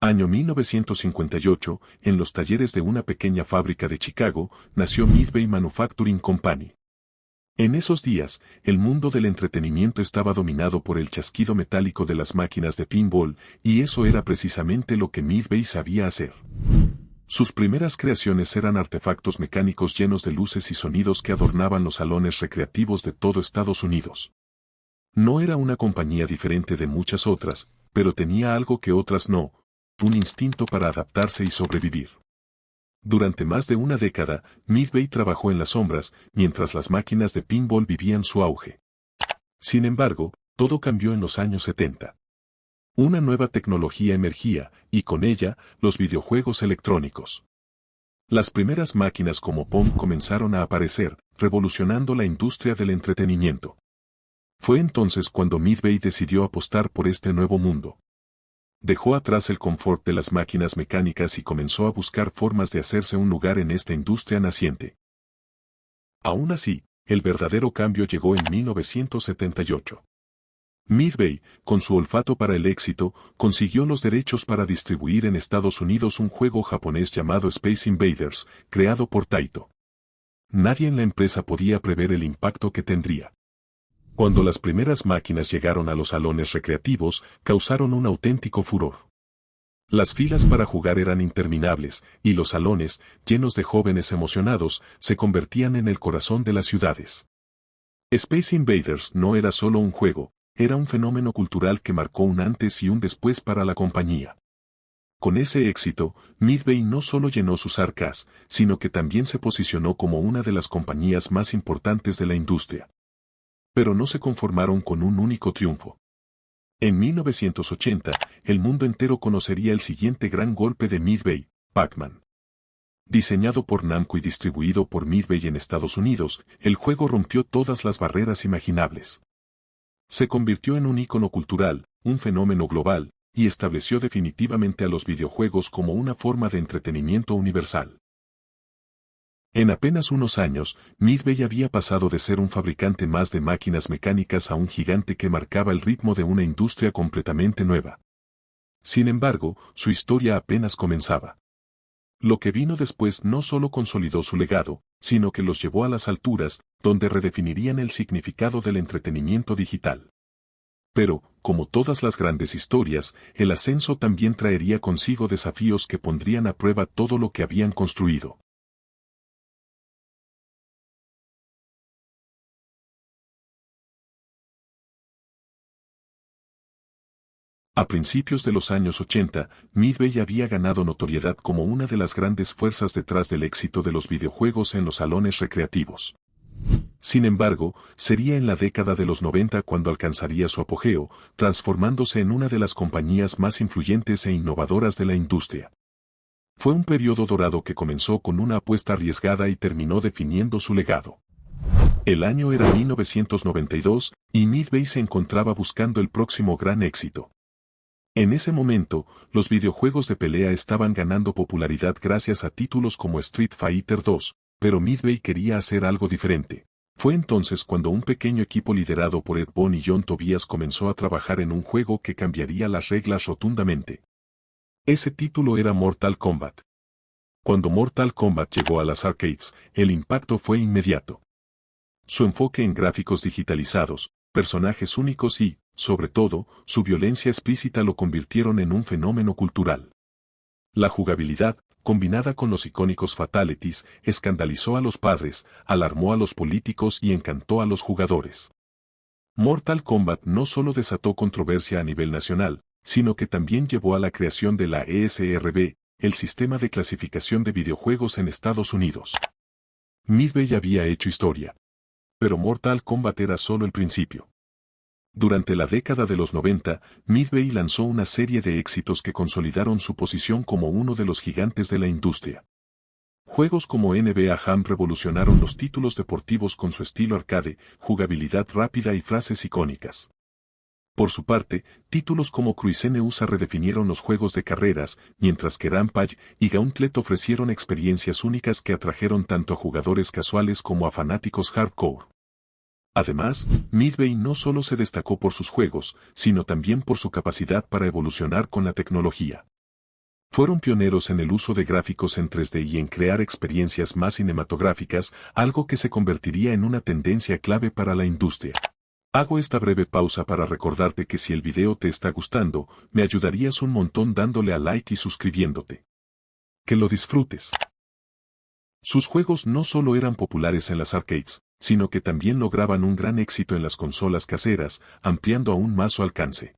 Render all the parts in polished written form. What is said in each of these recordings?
Año 1958, en los talleres de una pequeña fábrica de Chicago, nació Midway Manufacturing Company. En esos días, el mundo del entretenimiento estaba dominado por el chasquido metálico de las máquinas de pinball, y eso era precisamente lo que Midway sabía hacer. Sus primeras creaciones eran artefactos mecánicos llenos de luces y sonidos que adornaban los salones recreativos de todo Estados Unidos. No era una compañía diferente de muchas otras, pero tenía algo que otras no: un instinto para adaptarse y sobrevivir. Durante más de una década, Midway trabajó en las sombras, mientras las máquinas de pinball vivían su auge. Sin embargo, todo cambió en los años 70. Una nueva tecnología emergía, y con ella, los videojuegos electrónicos. Las primeras máquinas como Pong comenzaron a aparecer, revolucionando la industria del entretenimiento. Fue entonces cuando Midway decidió apostar por este nuevo mundo. Dejó atrás el confort de las máquinas mecánicas y comenzó a buscar formas de hacerse un lugar en esta industria naciente. Aún así, el verdadero cambio llegó en 1978. Midway, con su olfato para el éxito, consiguió los derechos para distribuir en Estados Unidos un juego japonés llamado Space Invaders, creado por Taito. Nadie en la empresa podía prever el impacto que tendría. Cuando las primeras máquinas llegaron a los salones recreativos, causaron un auténtico furor. Las filas para jugar eran interminables, y los salones, llenos de jóvenes emocionados, se convertían en el corazón de las ciudades. Space Invaders no era solo un juego, era un fenómeno cultural que marcó un antes y un después para la compañía. Con ese éxito, Midway no solo llenó sus arcas, sino que también se posicionó como una de las compañías más importantes de la industria. Pero no se conformaron con un único triunfo. En 1980, el mundo entero conocería el siguiente gran golpe de Midway: Pac-Man. Diseñado por Namco y distribuido por Midway en Estados Unidos, el juego rompió todas las barreras imaginables. Se convirtió en un ícono cultural, un fenómeno global, y estableció definitivamente a los videojuegos como una forma de entretenimiento universal. En apenas unos años, Midway había pasado de ser un fabricante más de máquinas mecánicas a un gigante que marcaba el ritmo de una industria completamente nueva. Sin embargo, su historia apenas comenzaba. Lo que vino después no solo consolidó su legado, sino que los llevó a las alturas, donde redefinirían el significado del entretenimiento digital. Pero, como todas las grandes historias, el ascenso también traería consigo desafíos que pondrían a prueba todo lo que habían construido. A principios de los años 80, Midway había ganado notoriedad como una de las grandes fuerzas detrás del éxito de los videojuegos en los salones recreativos. Sin embargo, sería en la década de los 90 cuando alcanzaría su apogeo, transformándose en una de las compañías más influyentes e innovadoras de la industria. Fue un periodo dorado que comenzó con una apuesta arriesgada y terminó definiendo su legado. El año era 1992, y Midway se encontraba buscando el próximo gran éxito. En ese momento, los videojuegos de pelea estaban ganando popularidad gracias a títulos como Street Fighter 2, pero Midway quería hacer algo diferente. Fue entonces cuando un pequeño equipo liderado por Ed Boon y John Tobias comenzó a trabajar en un juego que cambiaría las reglas rotundamente. Ese título era Mortal Kombat. Cuando Mortal Kombat llegó a las arcades, el impacto fue inmediato. Su enfoque en gráficos digitalizados, personajes únicos y, sobre todo, su violencia explícita lo convirtieron en un fenómeno cultural. La jugabilidad, combinada con los icónicos fatalities, escandalizó a los padres, alarmó a los políticos y encantó a los jugadores. Mortal Kombat no solo desató controversia a nivel nacional, sino que también llevó a la creación de la ESRB, el sistema de clasificación de videojuegos en Estados Unidos. Midway había hecho historia. Pero Mortal Kombat era solo el principio. Durante la década de los 90, Midway lanzó una serie de éxitos que consolidaron su posición como uno de los gigantes de la industria. Juegos como NBA Jam revolucionaron los títulos deportivos con su estilo arcade, jugabilidad rápida y frases icónicas. Por su parte, títulos como Cruise USA redefinieron los juegos de carreras, mientras que Rampage y Gauntlet ofrecieron experiencias únicas que atrajeron tanto a jugadores casuales como a fanáticos hardcore. Además, Midway no solo se destacó por sus juegos, sino también por su capacidad para evolucionar con la tecnología. Fueron pioneros en el uso de gráficos en 3D y en crear experiencias más cinematográficas, algo que se convertiría en una tendencia clave para la industria. Hago esta breve pausa para recordarte que si el video te está gustando, me ayudarías un montón dándole a like y suscribiéndote. Que lo disfrutes. Sus juegos no solo eran populares en las arcades, sino que también lograban un gran éxito en las consolas caseras, ampliando aún más su alcance.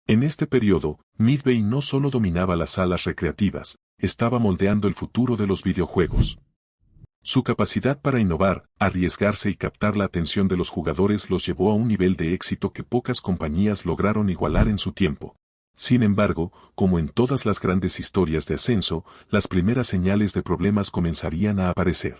En este periodo, Midway no solo dominaba las salas recreativas, estaba moldeando el futuro de los videojuegos. Su capacidad para innovar, arriesgarse y captar la atención de los jugadores los llevó a un nivel de éxito que pocas compañías lograron igualar en su tiempo. Sin embargo, como en todas las grandes historias de ascenso, las primeras señales de problemas comenzarían a aparecer.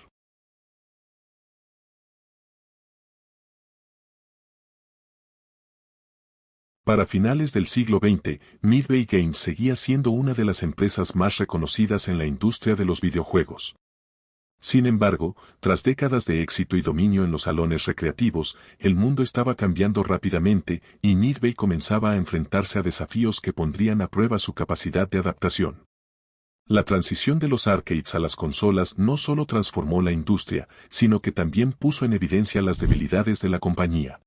Para finales del siglo XX, Midway Games seguía siendo una de las empresas más reconocidas en la industria de los videojuegos. Sin embargo, tras décadas de éxito y dominio en los salones recreativos, el mundo estaba cambiando rápidamente y Midway comenzaba a enfrentarse a desafíos que pondrían a prueba su capacidad de adaptación. La transición de los arcades a las consolas no solo transformó la industria, sino que también puso en evidencia las debilidades de la compañía.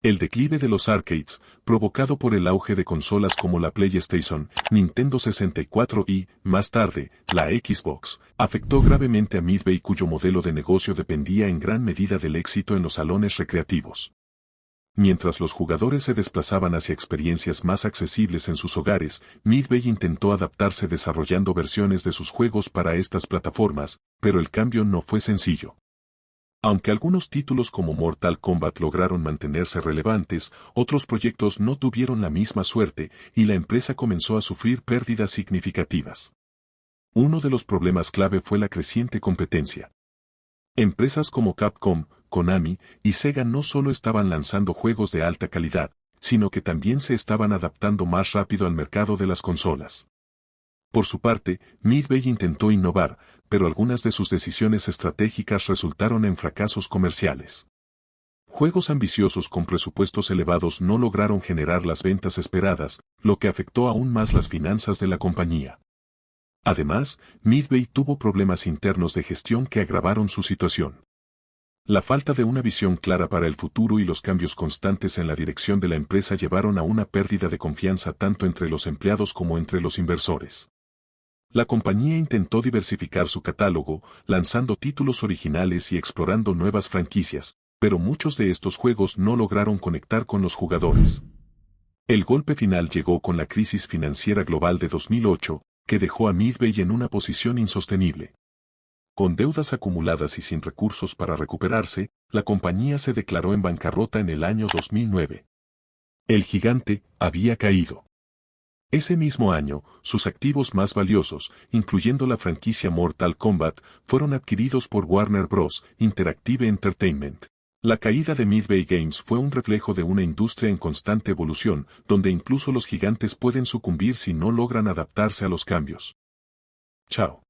El declive de los arcades, provocado por el auge de consolas como la PlayStation, Nintendo 64 y, más tarde, la Xbox, afectó gravemente a Midway, cuyo modelo de negocio dependía en gran medida del éxito en los salones recreativos. Mientras los jugadores se desplazaban hacia experiencias más accesibles en sus hogares, Midway intentó adaptarse desarrollando versiones de sus juegos para estas plataformas, pero el cambio no fue sencillo. Aunque algunos títulos como Mortal Kombat lograron mantenerse relevantes, otros proyectos no tuvieron la misma suerte y la empresa comenzó a sufrir pérdidas significativas. Uno de los problemas clave fue la creciente competencia. Empresas como Capcom, Konami y Sega no solo estaban lanzando juegos de alta calidad, sino que también se estaban adaptando más rápido al mercado de las consolas. Por su parte, Midway intentó innovar, pero algunas de sus decisiones estratégicas resultaron en fracasos comerciales. Juegos ambiciosos con presupuestos elevados no lograron generar las ventas esperadas, lo que afectó aún más las finanzas de la compañía. Además, Midway tuvo problemas internos de gestión que agravaron su situación. La falta de una visión clara para el futuro y los cambios constantes en la dirección de la empresa llevaron a una pérdida de confianza tanto entre los empleados como entre los inversores. La compañía intentó diversificar su catálogo, lanzando títulos originales y explorando nuevas franquicias, pero muchos de estos juegos no lograron conectar con los jugadores. El golpe final llegó con la crisis financiera global de 2008, que dejó a Midway en una posición insostenible. Con deudas acumuladas y sin recursos para recuperarse, la compañía se declaró en bancarrota en el año 2009. El gigante había caído. Ese mismo año, sus activos más valiosos, incluyendo la franquicia Mortal Kombat, fueron adquiridos por Warner Bros. Interactive Entertainment. La caída de Midway Games fue un reflejo de una industria en constante evolución, donde incluso los gigantes pueden sucumbir si no logran adaptarse a los cambios. Chao.